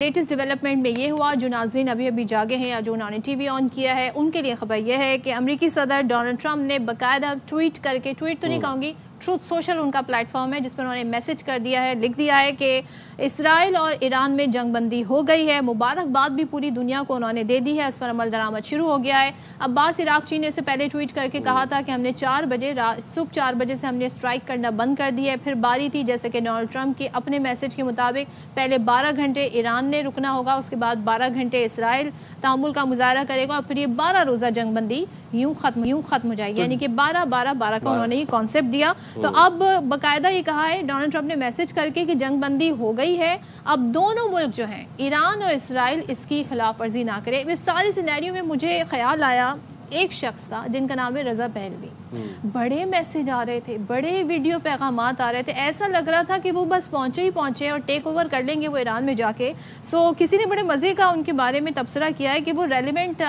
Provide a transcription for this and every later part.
Latest development में ये हुआ, जो नाज़रीन अभी अभी जागे हैं या जो उन्होंने टीवी ऑन किया है उनके लिए खबर यह है कि अमेरिकी सदर डोनाल्ड ट्रंप ने बाकायदा ट्वीट करके, ट्वीट तो नहीं कहूँगी, ट्रूथ सोशल उनका प्लेटफॉर्म है, जिसमें उन्होंने मैसेज कर दिया है, लिख दिया है कि इसराइल और ईरान में जंगबंदी हो गई है। मुबारकबाद भी पूरी दुनिया को उन्होंने दे दी है, इस पर अमल दरामद शुरू हो गया है। अब्बास इराक़ची ने इससे पहले ट्वीट करके कहा था कि हमने 4 बजे सुबह 4 बजे से हमने स्ट्राइक करना बंद कर दिया है। फिर बारी थी, जैसे कि डोनाल्ड ट्रंप के अपने मैसेज के मुताबिक, पहले 12 घंटे ईरान ने रुकना होगा, उसके बाद 12 घंटे इसराइल तामुल का मुजाहरा करेगा और फिर ये 12 रोज़ा जंगबंदी यूं खत्म हो जाएगी। यानी कि 12-12-12 का उन्होंने ये कॉन्सेप्ट दिया। तो अब बाकायदा ये कहा है डोनाल्ड ट्रंप ने मैसेज करके कि जंगबंदी हो गई है, अब दोनों मुल्क जो हैं ईरान और इसराइल इसकी खिलाफ वर्जी ना करें। इस सारी सिनेरियो में मुझे ख्याल आया एक शख्स का जिनका नाम है रजा पहलवी। बड़े मैसेज आ रहे थे, बड़े वीडियो पैगामात आ रहे थे, ऐसा लग रहा था कि वो बस पहुंचे और टेक ओवर कर लेंगे वो ईरान में जाके। सो किसी ने बड़े मज़े का उनके बारे में तबसरा किया है कि वो रेलिवेंट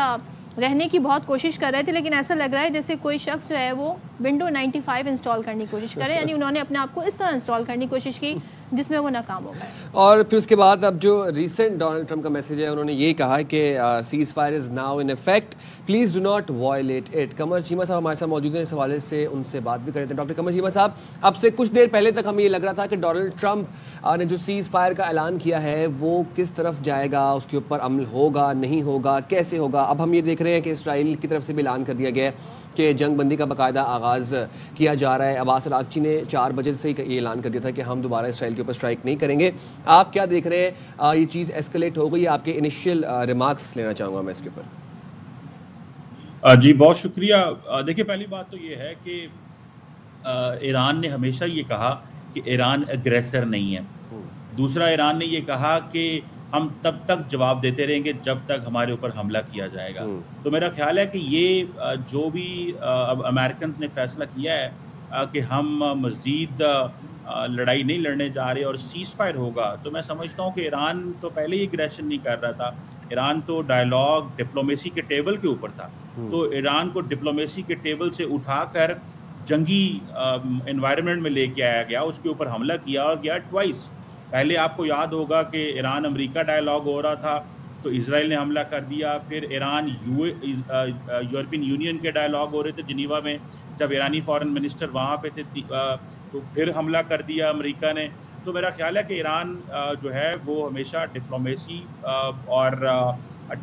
रहने की बहुत कोशिश कर रहे थे, लेकिन ऐसा लग रहा है जैसे कोई शख्स जो है वो विंडो 95 इंस्टॉल करने की कोशिश करे, यानी उन्होंने अपने आप को इस तरह इंस्टॉल करने की कोशिश की जिसमें वो नाकाम हो गए। और फिर उसके बाद अब जो रिसेंट डोनाल्ड ट्रंप का मैसेज है, उन्होंने ये कहा कि cease fire is now in effect, please do not violate it. Qamar Cheema साहब हमारे साथ मौजूद हैं, इस हवाले से उनसे बात भी कर रहे थे। डॉक्टर कमर चीमा साहब, अब से कुछ देर पहले तक हमें ये लग रहा था कि डोनाल्ड ट्रंप ने जो सीज़ फायर का ऐलान किया है वो किस तरफ जाएगा, उसके ऊपर अमल होगा नहीं होगा, कैसे होगा। अब हम ये देख रहे हैं कि इसराइल की तरफ से भी ऐलान कर दिया गया है कि जंगबंदी का बाकायदा आगाज़ किया जा रहा है। अब्बास इराक़ची ने 4 बजे से ही ये ऐलान कर दिया था कि हम दोबारा इसराइल के ऊपर स्ट्राइक नहीं करेंगे। आप क्या देख रहे हैं, ये चीज़ एस्केलेट हो गई? आपके इनिशियल रिमार्क्स लेना चाहूँगा मैं इसके ऊपर। जी बहुत शुक्रिया। देखिए, पहली बात तो ये है कि ईरान ने हमेशा ये कहा कि ईरान एग्रेसर नहीं है। दूसरा, ईरान ने ये कहा कि हम तब तक जवाब देते रहेंगे जब तक हमारे ऊपर हमला किया जाएगा। तो मेरा ख्याल है कि ये जो भी अब अमेरिकन ने फैसला किया है कि हम मज़ीद लड़ाई नहीं लड़ने जा रहे और सीज़ फायर होगा, तो मैं समझता हूँ कि ईरान तो पहले ही एग्रेशन नहीं कर रहा था। ईरान तो डायलॉग, डिप्लोमेसी के टेबल के ऊपर था। तो ईरान को डिप्लोमेसी के टेबल से उठाकर जंगी एनवायरनमेंट में लेके आया गया, उसके ऊपर हमला किया और गया ट्वाइस। पहले आपको याद होगा कि ईरान अमेरिका डायलॉग हो रहा था तो इजराइल ने हमला कर दिया। फिर ईरान यूरोपियन यूनियन के डायलॉग हो रहे थे जिनीवा में, जब ईरानी फॉरेन मिनिस्टर वहाँ पे थे तो फिर हमला कर दिया अमेरिका ने। तो मेरा ख्याल है कि ईरान जो है वो हमेशा डिप्लोमेसी और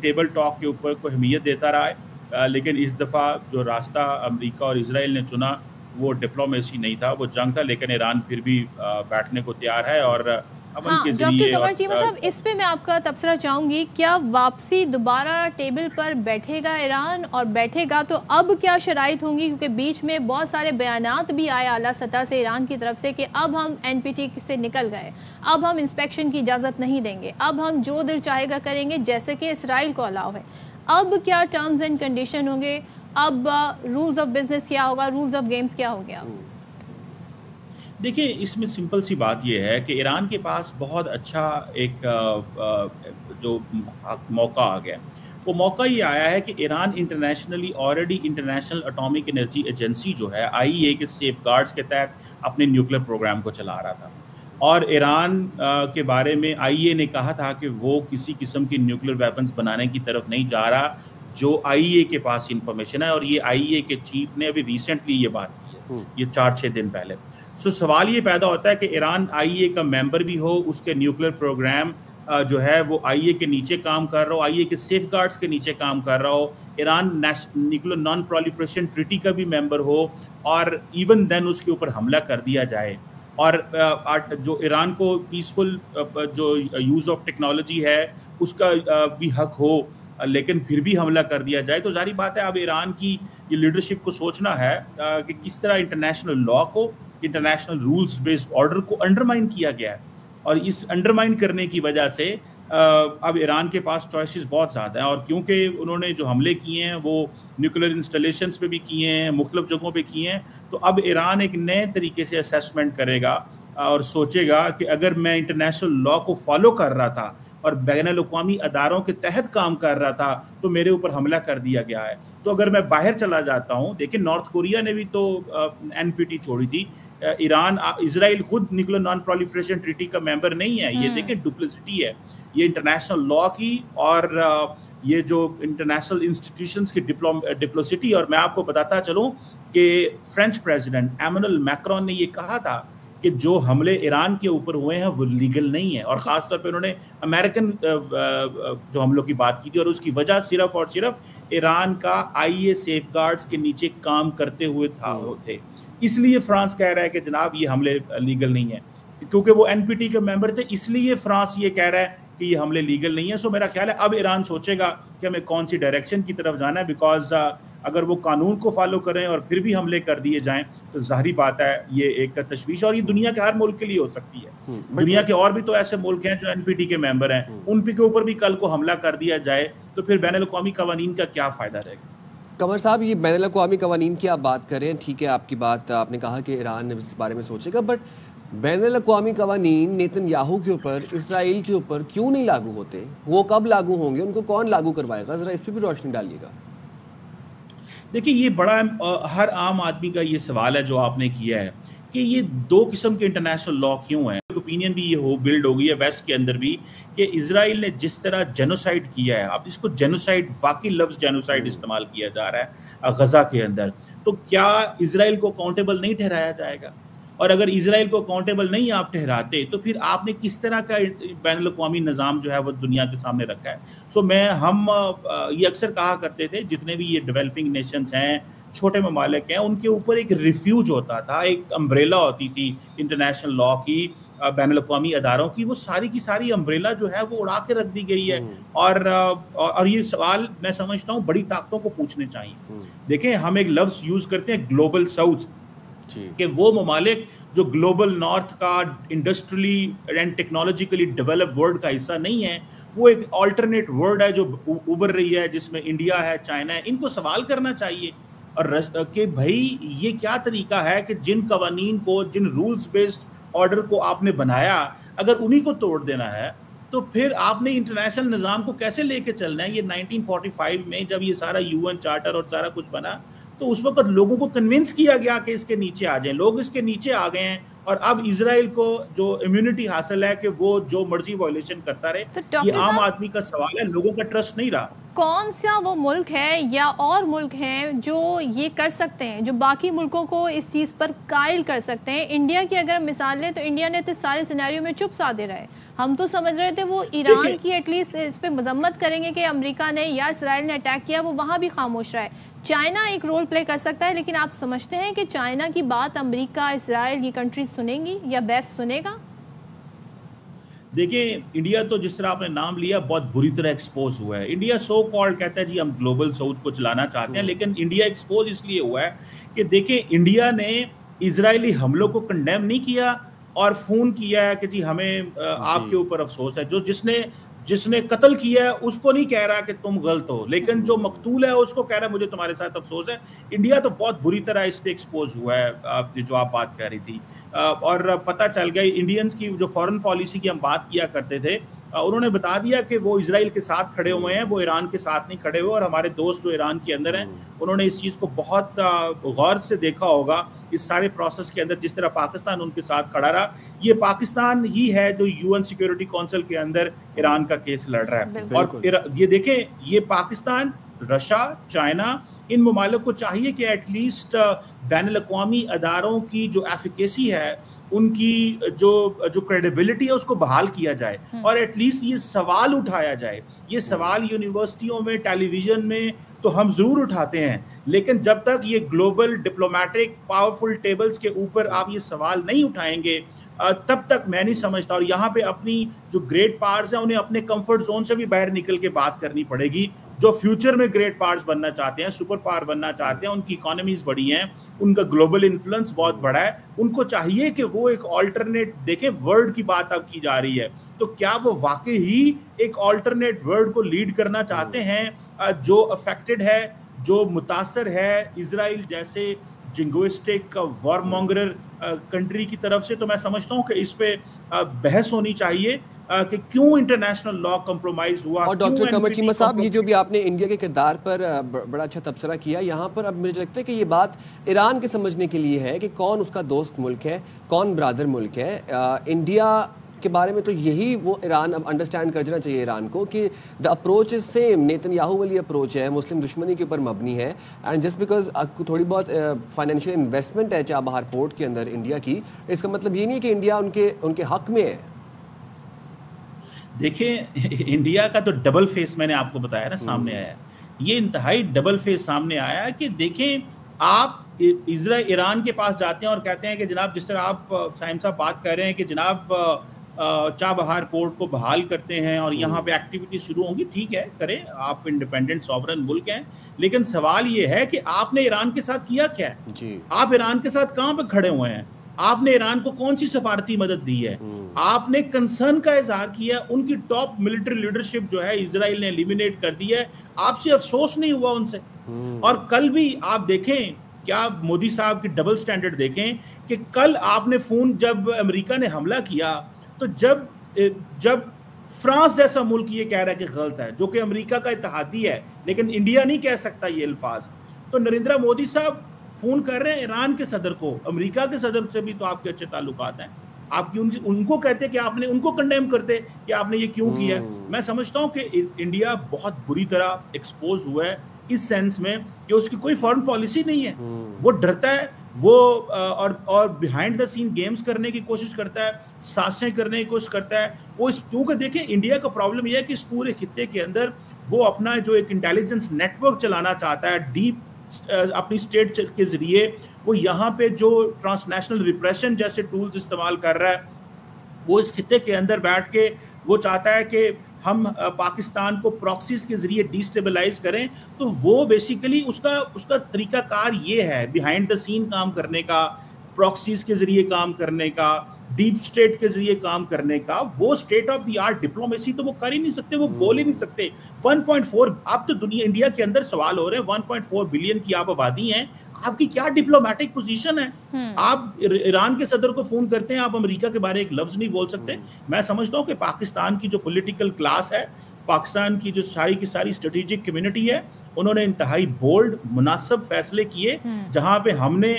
टेबल टॉक के ऊपर को अहमियत देता रहा है, लेकिन इस दफ़ा जो रास्ता अमेरिका और इजराइल ने चुना वो डिप्लोमेसी नहीं था, वो जंग था। लेकिन ईरान फिर भी बैठने को तैयार है और डॉक्टर कमर चीमा साहब, इस पे मैं आपका तबसरा चाहूंगी, क्या वापसी दोबारा टेबल पर बैठेगा ईरान, और बैठेगा तो अब क्या शराइत होंगी? क्योंकि बीच में बहुत सारे बयानात भी आए आला सतह से ईरान की तरफ से कि अब हम NPT से निकल गए, अब हम इंस्पेक्शन की इजाज़त नहीं देंगे, अब हम जो दिल चाहेगा करेंगे, जैसे कि इसराइल को अलाउ है। अब क्या टर्म्स एंड कंडीशन होंगे, अब रूल्स ऑफ बिजनेस क्या होगा, रूल्स ऑफ गेम्स क्या हो गया? देखिए, इसमें सिंपल सी बात यह है कि ईरान के पास बहुत अच्छा एक जो मौका आ गया। वो मौका ये आया है कि Iran internationally already international atomic energy agency जो है IEA के सेफ गार्ड्स के तहत अपने न्यूक्लियर प्रोग्राम को चला रहा था। और ईरान के बारे में IEA ने कहा था कि वो किसी किस्म की न्यूक्लियर वेपन्स बनाने की तरफ नहीं जा रहा, जो IEA के पास इंफॉर्मेशन है। और ये IEA के चीफ ने अभी रिसेंटली ये बात की है, ये 4-6 दिन पहले। सो सवाल ये पैदा होता है कि ईरान IEA का मेंबर भी हो, उसके न्यूक्लियर प्रोग्राम जो है वो IEA के नीचे काम कर रहा हो, IEA के सेफ गार्ड्स के नीचे काम कर रहा हो, Iran nuclear non proliferation treaty का भी मेंबर हो, और इवन देन उसके ऊपर हमला कर दिया जाए। और जो ईरान को पीसफुल जो यूज़ ऑफ टेक्नोलॉजी है उसका भी हक हो, लेकिन फिर भी हमला कर दिया जाए, तो जारी बात है अब ईरान की ये लीडरशिप को सोचना है कि किस तरह इंटरनेशनल लॉ को, इंटरनेशनल रूल्स बेस्ड ऑर्डर को अंडरमाइन किया गया है। और इस अंडरमाइन करने की वजह से अब ईरान के पास चॉइसेस बहुत ज़्यादा हैं। और क्योंकि उन्होंने जो हमले किए हैं वो न्यूक्लियर इंस्टॉलेशंस पे भी किए हैं, मुख्तलिफ जगहों पे किए हैं, तो अब ईरान एक नए तरीके से असेसमेंट करेगा और सोचेगा कि अगर मैं इंटरनेशनल लॉ को फॉलो कर रहा था और बैनुल-अक़वामी अदारों के तहत काम कर रहा था तो मेरे ऊपर हमला कर दिया गया है, तो अगर मैं बाहर चला जाता हूँ, देखिए नॉर्थ कोरिया ने भी तो NPT छोड़ी थी, ईरान इसराइल खुद न्यूक्लियर नॉन प्रोलिफरेशन ट्रीटी का मेंबर नहीं है। ये देखें डुप्लिसिटी है, ये इंटरनेशनल लॉ की और ये जो इंटरनेशनल इंस्टीट्यूशंस की डिप्लोसिटी। और मैं आपको बताता चलूं कि फ्रेंच प्रेसिडेंट एमैनुअल मैक्रोन ने ये कहा था कि जो हमले ईरान के ऊपर हुए हैं वो लीगल नहीं है, और ख़ासतौर पे उन्होंने अमेरिकन जो हमलों की बात की थी, और उसकी वजह सिर्फ और सिर्फ ईरान का आईए सेफगार्ड्स के नीचे काम करते हुए थे। इसलिए फ्रांस कह रहा है कि जनाब ये हमले लीगल नहीं है, क्योंकि वो एनपीटी के मेंबर थे, इसलिए फ्रांस ये कह रहा है कि ये हमले लीगल नहीं है। सो मेरा ख्याल है अब ईरान सोचेगा कि हमें कौन सी डायरेक्शन की तरफ जाना है, बिकॉज अगर वो कानून को फॉलो करें और फिर भी हमले कर दिए जाएं तो जाहिर बात है ये एक तशवीश, और ये दुनिया के हर मुल्क के लिए हो सकती है। दुनिया के और भी तो ऐसे मुल्क हैं जो एनपीटी के मेंबर हैं, उन के ऊपर भी कल को हमला कर दिया जाए तो फिर बैनुल-अक़वामी कवानीन का क्या फ़ायदा रहेगा। कमर साहब, ये बैनुल-अक़वामी कवानीन की आप बात कर रहे हैं, ठीक है, आपकी बात, आपने कहा कि ईरान इस बारे में सोचेगा, बट बैनुल-अक़वामी कवानीन नेतन्याहू के ऊपर, इसराइल के ऊपर क्यों नहीं लागू होते? वो कब लागू होंगे, उनको कौन लागू करवाएगा? ज़रा इस पर भी रोशनी डालिएगा। देखिए, ये बड़ा हर आम आदमी का ये सवाल है जो आपने किया है कि ये दो किस्म के इंटरनेशनल लॉ क्यों हैं। ओपिनियन भी ये बिल्ड हो गई है वेस्ट के अंदर भी कि इजराइल ने जिस तरह जेनोसाइड किया है, अब इसको जेनोसाइड, वाकई लफ्ज़ जेनोसाइड इस्तेमाल किया जा रहा है गजा के अंदर, तो क्या इजराइल को अकाउंटेबल नहीं ठहराया जाएगा? और अगर इजराइल को अकाउंटेबल नहीं आप ठहराते तो फिर आपने किस तरह का बैनुल-अक़वामी निज़ाम जो है वो दुनिया के सामने रखा है। सो हम ये अक्सर कहा करते थे, जितने भी ये डेवलपिंग नेशंस हैं, छोटे ममालिक हैं, उनके ऊपर एक रिफ्यूज होता था, एक अम्ब्रेला होती थी इंटरनेशनल लॉ की, बैनुल-अक़वामी अदारों की, वो सारी की सारी अम्ब्रेला जो है वो उड़ा के रख दी गई है। और ये सवाल मैं समझता हूँ बड़ी ताकतों को पूछने चाहिए। देखें, हम एक लफ्ज़ यूज़ करते हैं ग्लोबल साउथ, कि वो ममालिक जो ग्लोबल नॉर्थ का industrially and technologically developed world का हिस्सा नहीं है, वो एक अल्टरनेट वर्ल्ड है जो उभर रही है, जिसमें इंडिया है, चाइना है। इनको सवाल करना चाहिए और कि भाई ये क्या तरीका है कि जिन कवानीन को, जिन रूल्स बेस्ड ऑर्डर को आपने बनाया, अगर उन्हीं को तोड़ देना है तो फिर आपने इंटरनेशनल निज़ाम को कैसे लेके चलना है। ये 1945 में जब ये सारा यूएन चार्टर और सारा कुछ बना तो उस वक्त लोगों को कन्विंस किया गया कि इसके नीचे आ जाएं, लोग इसके नीचे आ गए हैं, और अब इजराइल को जो इम्यूनिटी हासिल है कि वो जो मर्जी वायलेशन करता रहे। तो ये आम आदमी का सवाल है, लोगों का ट्रस्ट नहीं रहा। कौन सा वो मुल्क है या और मुल्क हैं जो ये कर सकते हैं, जो बाकी मुल्कों को इस चीज़ पर कायल कर सकते हैं? इंडिया की अगर मिसाल लें तो इंडिया ने तो सारे सिनेरियो में चुप साधे रहे। हम तो समझ रहे थे वो ईरान की एटलीस्ट इस पर मजम्मत करेंगे कि अमेरिका ने या इसराइल ने अटैक किया, वो वहाँ भी खामोश रहा है। चाइना एक रोल प्ले कर सकता है, लेकिन आप समझते हैं कि चाइना की बात अमेरिका, इसराइल, ये कंट्रीज सुनेंगी या बेस्ट सुनेगा? देखिए, इंडिया तो जिस तरह आपने नाम लिया बहुत बुरी तरह एक्सपोज हुआ है। इंडिया सो कॉल्ड कहता है जी हम ग्लोबल साउथ को चलाना चाहते हैं, लेकिन इंडिया एक्सपोज इसलिए हुआ है कि देखिए, इंडिया ने इजरायली हमलों को कंडेम नहीं किया और फोन किया है कि जी हमें आपके ऊपर अफसोस है। जो जिसने कत्ल किया है उसको नहीं कह रहा कि तुम गलत हो, लेकिन जो मकतूल है उसको कह रहा है मुझे तुम्हारे साथ अफसोस है। इंडिया तो बहुत बुरी तरह इस पे एक्सपोज हुआ है, जो आप बात कह रही थी। और पता चल गया इंडियंस की जो फॉरेन पॉलिसी की हम बात किया करते थे, उन्होंने बता दिया कि वो इजराइल के साथ खड़े हुए हैं, वो ईरान के साथ नहीं खड़े हुए। और हमारे दोस्त जो ईरान के अंदर हैं उन्होंने इस चीज़ को बहुत गौर से देखा होगा इस सारे प्रोसेस के अंदर, जिस तरह पाकिस्तान उनके साथ खड़ा रहा। ये पाकिस्तान ही है जो यूएन सिक्योरिटी काउंसिल के अंदर ईरान का केस लड़ रहा है। और ये देखें, ये पाकिस्तान, रशिया, चाइना, इन ममालिक को चाहिए कि एटलीस्ट बैनुल-अक़वामी अदारों की जो एफिकेसी है, उनकी जो क्रेडिबिलिटी है उसको बहाल किया जाए और एटलीस्ट ये सवाल उठाया जाए। ये सवाल यूनिवर्सिटियों में, टेलीविजन में तो हम ज़रूर उठाते हैं, लेकिन जब तक ये ग्लोबल डिप्लोमेटिक पावरफुल टेबल्स के ऊपर आप ये सवाल नहीं उठाएंगे, तब तक मैं नहीं समझता। और यहाँ पे अपनी जो ग्रेट पावर्स हैं उन्हें अपने कंफर्ट जोन से भी बाहर निकल के बात करनी पड़ेगी। जो फ्यूचर में ग्रेट पावर्स बनना चाहते हैं, सुपर पावर बनना चाहते हैं, उनकी इकोनॉमीज बड़ी हैं, उनका ग्लोबल इन्फ्लुएंस बहुत बड़ा है, उनको चाहिए कि वो एक ऑल्टरनेट देखें। वर्ल्ड की बात अब की जा रही है, तो क्या वो वाकई ही एक ऑल्टरनेट वर्ल्ड को लीड करना चाहते हैं जो अफेक्टेड है, जो मुतासर है इजराइल जैसे जिंगोइस्टिक वॉरमोंगरर कंट्री की तरफ से? तो मैं समझता हूँ कि इस पे बहस होनी चाहिए। कि क्यों इंटरनेशनल लॉ कॉम्प्रोमाइज हुआ। और डॉक्टर कमर चीमा साहब, ये जो भी आपने इंडिया के किरदार पर बड़ा अच्छा तबसरा किया, यहाँ पर अब मुझे लगता है कि ये बात ईरान के समझने के लिए है कि कौन उसका दोस्त मुल्क है, कौन ब्रादर मुल्क है। इंडिया के बारे में तो यही वो ईरान अब अंडरस्टैंड कर जाना चाहिए ईरान को कि the approach is same, Netanyahu वाली अप्रोच है, मुस्लिम दुश्मनी के ऊपर मबनी है। एंड जस्ट बिकॉज थोड़ी बहुत फाइनेंशियल इन्वेस्टमेंट है चाबहार पोर्ट के अंदर इंडिया की, इसका मतलब ये नहीं है कि इंडिया उनके हक में है। देखिए, इंडिया का तो डबल फेस मैंने आपको बताया ना सामने आया है। ये इंतहाई डबल फेस सामने आया है कि देखें, आप ईरान के पास जाते हैं और कहते हैं कि जनाब, जिस तरह आप साइम साहब बात कर रहे हैं कि जनाब चाबहार पोर्ट को बहाल करते हैं और यहाँ पे एक्टिविटी शुरू होंगी, ठीक है, करें, आप इंडिपेंडेंट सॉवरन मुल्क हैं। लेकिन सवाल ये है कि आपने ईरान के साथ किया क्या है जी? आप ईरान के साथ कहाँ पे खड़े हुए हैं? आपने ईरान को कौन सी सफारती मदद दी है? आपने कंसर्न का इजहार किया, उनकी टॉप मिलिट्री लीडरशिप जो है इजराइल ने एलिमिनेट कर दी है, आपसे अफसोस नहीं हुआ उनसे? और कल भी आप देखें, क्या मोदी साहब की डबल स्टैंडर्ड देखें कि कल आपने फोन, जब अमेरिका ने हमला किया, तो जब फ्रांस जैसा मुल्क ये कह रहा है कि गलत है, जो कि अमेरिका का इत्तेहादी है, लेकिन इंडिया नहीं कह सकता ये अल्फाज, तो नरेंद्र मोदी साहब फोन कर रहे हैं ईरान के सदर को। अमेरिका के सदर से भी तो आपके अच्छे ताल्लुकात हैं, आपकी उनको कहते कि आपने उनको कंडेम करते कि आपने ये क्यों किया। मैं समझता हूं कि इंडिया बहुत बुरी तरह एक्सपोज हुआ है इस सेंस में कि उसकी कोई फॉरेन पॉलिसी नहीं है, वो डरता है, वो और बिहाइंड द सीन गेम्स करने की कोशिश करता है, साजिशें करने की कोशिश करता है वो। क्योंकि देखिए, इंडिया का प्रॉब्लम यह है कि इस पूरे खित्ते के अंदर वो अपना जो एक इंटेलिजेंस नेटवर्क चलाना चाहता है डीप अपनी स्टेट के जरिए, वो यहाँ पे जो ट्रांसनेशनल रिप्रेशन जैसे टूल्स इस्तेमाल कर रहा है, वो इस खित्ते के अंदर बैठ के वो चाहता है कि हम पाकिस्तान को प्रॉक्सीज के जरिए डिस्टेबलाइज करें। तो वो बेसिकली उसका तरीकाकार ये है बिहाइंड द सीन काम करने का, प्रॉक्सीज के जरिए काम करने का, डीप स्टेट के जरिए काम करने का। वो state of the art diplomacy तो वो कर ही नहीं सकते, वो बोल ही नहीं सकते। 1.4 आप तो दुनिया, इंडिया के अंदर सवाल हो रहे हैं, 1.4 बिलियन की आप आबादी हैं, आपकी क्या डिप्लोमेटिक पोजीशन है? आप ईरान के सदर को फोन करते हैं, आप अमेरिका के बारे में एक लफ्ज नहीं बोल सकते। मैं समझता हूं कि पाकिस्तान की जो पॉलिटिकल क्लास है, पाकिस्तान की जो सारी की सारी स्ट्रेटेजिक कम्युनिटी है, उन्होंने इंतहाई बोल्ड मुनासिब फैसले किए, जहां पे हमने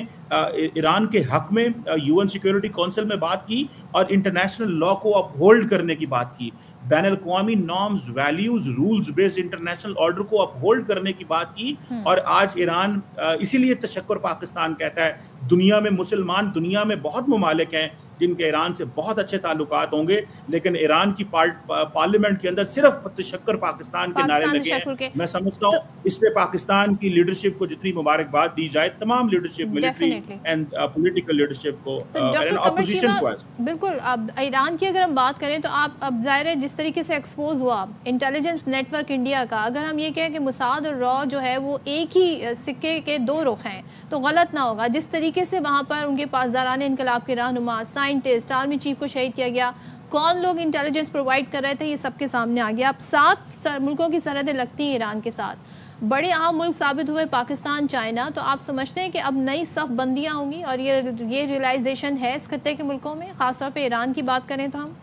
ईरान के हक में यूएन सिक्योरिटी काउंसिल में बात की और इंटरनेशनल लॉ को अपहोल्ड करने की बात की, बैनुल-अक़वामी norms, values, rules based international order को अपहोल्ड करने की बात की। और आज ईरान, इसीलिए तशक्कुर पाकिस्तान कहता है, दुनिया में मुसलमान, दुनिया में बहुत ममालिक हैं जिनके ईरान से बहुत अच्छे ताल्लुकात होंगे, लेकिन ईरान की पार्लियामेंट के अंदर सिर्फ तशक्कुर पाकिस्तान के नारे लगे हैं। मैं समझता हूँ इस पे पाकिस्तान की लीडरशिप को जितनी मुबारकबाद दी जाए, तमाम leadership, military and political leadership को, ऑपोजिशन को। बिल्कुल, अब ईरान की अगर हम बात करें तो आप, अब जाहिर है जिस तरीके से एक्सपोज हुआ इंटेलिजेंस नेटवर्क इंडिया का, अगर हम ये कहें कि मुसाद और रॉ जो है वो एक ही सिक्के के दो रुख हैं तो गलत ना होगा। जिस तरीके से वहाँ पर उनके पासदारान इनकलाब के रहनुमा, साइंटिस्ट, आर्मी चीफ को शहीद किया गया, कौन लोग इंटेलिजेंस प्रोवाइड कर रहे थे, ये सबके सामने आ गया। अब 7 मुल्कों की सरहदें लगती हैं ईरान के साथ, बड़े अहम मुल्क साबित हुए पाकिस्तान, चाइना। तो आप समझते हैं कि अब नई सफ बंदियाँ होंगी और ये रियलाइजेशन है इस खत्ते के मुल्कों में, खासतौर पर ईरान की बात करें तो? हम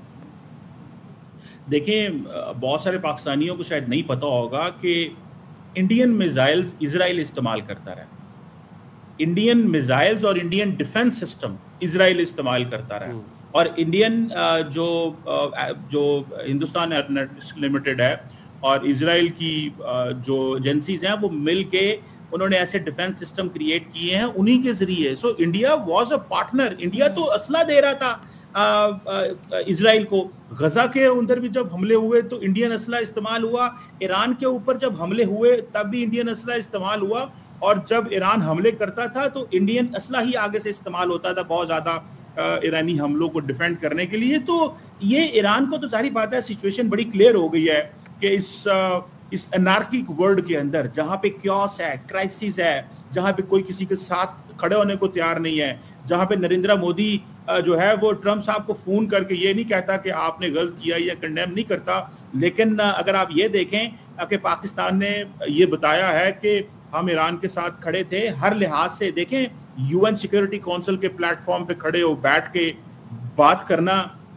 देखें, बहुत सारे पाकिस्तानियों को शायद नहीं पता होगा कि इंडियन मिसाइल्स इजराइल इस्तेमाल करता रहा, इंडियन मिसाइल्स और इंडियन डिफेंस सिस्टम इजराइल इस्तेमाल करता रहा, और इंडियन जो हिंदुस्तान एरोनॉटिक्स लिमिटेड है और इजराइल की जो एजेंसीज हैं, वो मिल के उन्होंने ऐसे डिफेंस सिस्टम क्रिएट किए हैं उन्हीं के जरिए। So India was a partner, India तो असला दे रहा था इजराइल को। गजा के अंदर भी जब हमले हुए तो इंडियन असला इस्तेमाल हुआ, ईरान के ऊपर जब हमले हुए तब भी इंडियन असला इस्तेमाल हुआ, और जब ईरान हमले करता था तो इंडियन असला ही आगे से इस्तेमाल होता था बहुत ज्यादा ईरानी हमलों को डिफेंड करने के लिए। तो ये ईरान को तो सारी बात है, सिचुएशन बड़ी क्लियर हो गई है कि इस अनार्किक वर्ल्ड के अंदर, जहां पे क्योस है, क्राइसिस है, जहां पे कोई किसी के साथ खड़े होने को तैयार नहीं है, जहां पे नरेंद्र मोदी जो है वो ट्रम्प साहब को फोन करके ये नहीं कहता कि आपने गलत किया या कंडेम नहीं करता, लेकिन अगर आप ये देखें कि पाकिस्तान ने ये बताया है कि हम ईरान के साथ खड़े थे हर लिहाज से। देखें, यूएन सिक्योरिटी काउंसिल के प्लेटफॉर्म पे खड़े हो बैठ के बात करना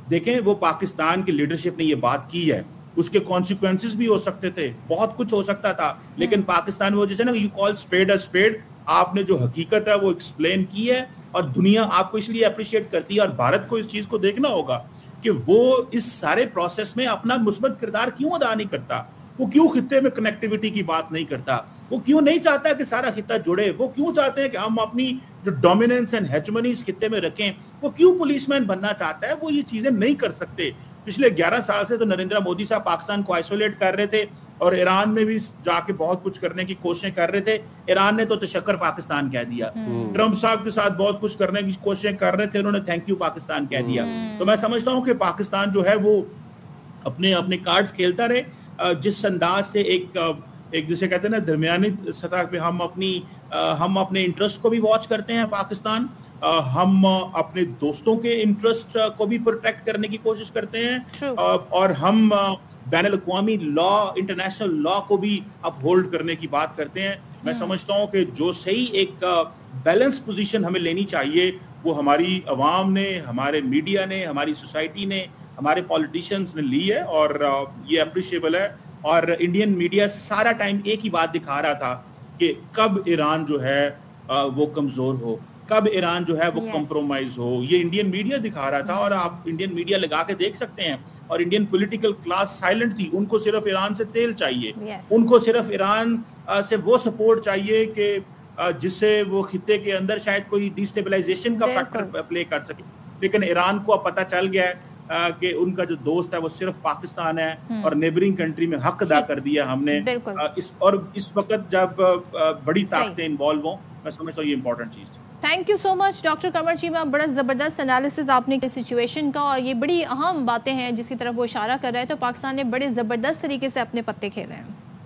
देखें वो पाकिस्तान की लीडरशिप ने ये बात की है, उसके कॉन्सिक्वेंसेस भी हो सकते थे, बहुत कुछ हो सकता था, लेकिन पाकिस्तान वो जैसे ना you call spade a spade, आपने जो हकीकत है वो एक्सप्लेन की है और दुनिया आपको इसलिए अप्रिशिएट करती है। और भारत को इस चीज को देखना होगा कि वो इस सारे प्रोसेस में अपना मुस्बत किरदार क्यों अदा नहीं करता, वो क्यों खित्ते में कनेक्टिविटी की बात नहीं करता, वो क्यों नहीं चाहता कि सारा खित्ता जुड़े, वो क्यों चाहते हैं कि हम अपनी जो डोमिनेंस एंड हेजमनी इस खित्ते में रखें, वो क्यों पुलिसमैन बनना चाहता है, वो ये चीजें नहीं कर सकते। पिछले 11 साल से तो नरेंद्र मोदी साहब पाकिस्तान को आइसोलेट कर रहे थे और ईरान में भी जाके बहुत कुछ करने की कोशिशें कर रहे थे। ईरान ने तो तशक्कर पाकिस्तान कह दिया, ट्रंप साहब के साथ बहुत कुछ करने की कोशिशें कर रहे थे, उन्होंने थैंक यू पाकिस्तान कह दिया। तो मैं समझता हूँ कि पाकिस्तान जो है वो अपने अपने कार्ड्स खेलता रहे, जिस अंदाज से एक जिसे कहते हैं ना दरमियानी सतह पे हम अपने इंटरेस्ट को भी वॉच करते हैं पाकिस्तान, हम अपने दोस्तों के इंटरेस्ट को भी प्रोटेक्ट करने की कोशिश करते हैं और हम बैनुल-अक़वामी लॉ, इंटरनेशनल लॉ को भी अपहोल्ड करने की बात करते हैं। मैं समझता हूं कि जो सही एक बैलेंस पोजीशन हमें लेनी चाहिए वो हमारी अवाम ने, हमारे मीडिया ने, हमारी सोसाइटी ने, हमारे पॉलिटिशियंस ने ली है और ये अप्रिशिएबल है। और इंडियन मीडिया सारा टाइम एक ही बात दिखा रहा था कि कब ईरान जो है वो कमजोर हो, कब ईरान जो है वो कॉम्प्रोमाइज हो, ये इंडियन मीडिया दिखा रहा था। और आप इंडियन मीडिया लगा के देख सकते हैं, और इंडियन पॉलिटिकल क्लास साइलेंट थी, उनको सिर्फ ईरान से तेल चाहिए, उनको सिर्फ ईरान से वो सपोर्ट चाहिए कि जिससे वो खित्ते के अंदर शायद कोई डिस्टेबलाइजेशन का फैक्टर प्ले कर सके। लेकिन ईरान को अब पता चल गया है कि उनका जो दोस्त है वो सिर्फ पाकिस्तान है और नेबरिंग कंट्री में हक अदा कर दिया हमने। इस वक्त जब बड़ी ताकतें इन्वॉल्व हों, मैं समझता हूँ ये इंपॉर्टेंट चीज थी। Thank you so much doctor Qamar Cheema, बड़ा ज़बरदस्त एनालिसिस आपने की सिचुएशन का, और ये बड़ी अहम बातें हैं जिसकी तरफ वो इशारा कर रहे हैं। तो पाकिस्तान ने बड़े ज़बरदस्त तरीके से अपने पत्ते खेले हैं।